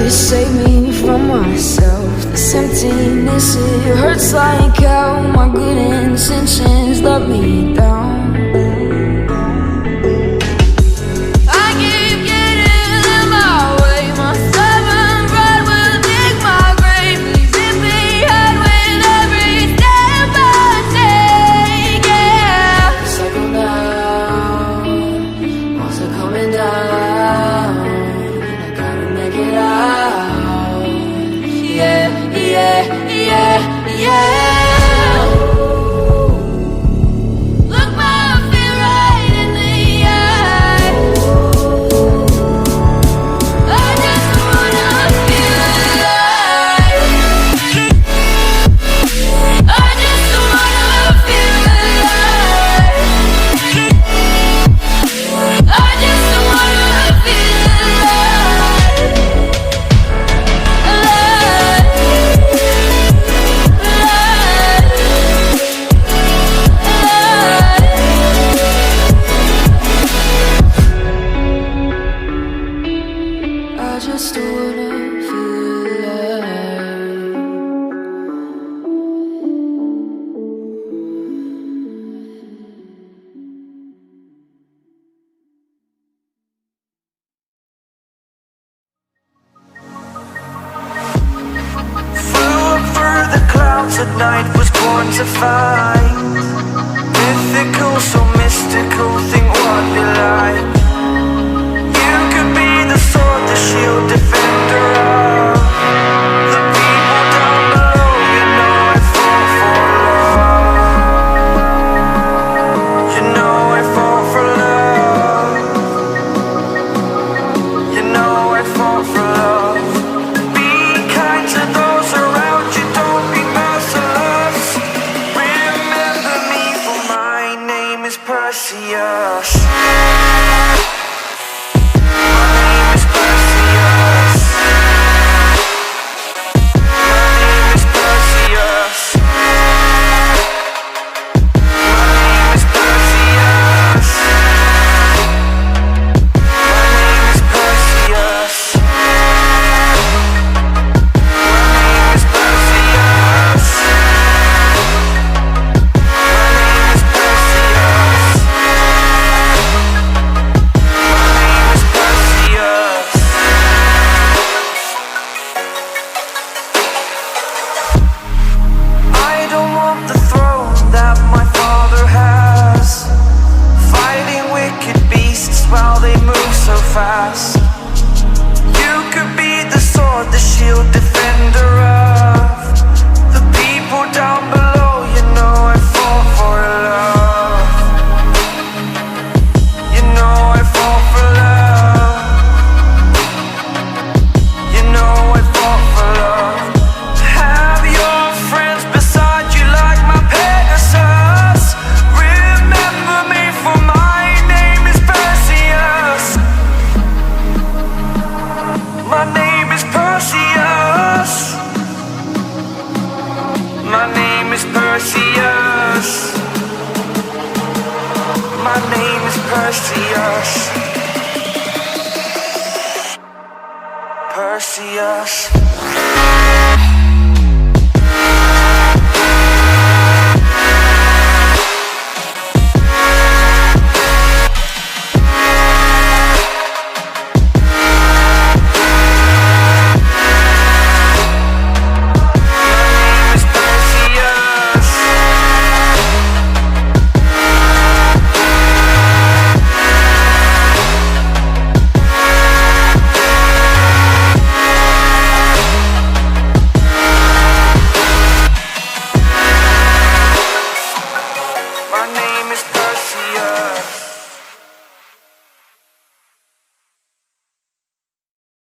save me from myself. This emptiness, it hurts like hell. My good intentions let me down. I keep getting in my way. My stubborn pride will dig my grave. Leaves it behind with every step I take. Yeah, cycle down, walls are coming down. I gotta make it out. Yeah, yeah, yeah, yeah. Look my fear right in the eye. I just wanna feel alive. I just wanna feel alive. I just wanna feel alive. I just wanna feel alive. Flew up through the clouds at night, was born to fight. Mythical, so mystical, think what you like. You could be the sword, the shield, defender of the people down below. You know I fall for love. You know I fall for love. You know I fall for love. Be kind to those around you, don't be merciless. Remember me, for my name is Perseus. My name is Perseus. My name is Perseus. My name is Perseus. My name is Perseus. I don't want the throne that my father has, fighting wicked beasts while they move so fast. You could be the sword, the shield, defender of the people down below. You know I fall for love. You know I fall for love. You know I fall for love. Have your friends beside you like my Pegasus. Remember me, for my name is Perseus. My name is Perseus. My name is Perseus. My name is Perseus. Perseus.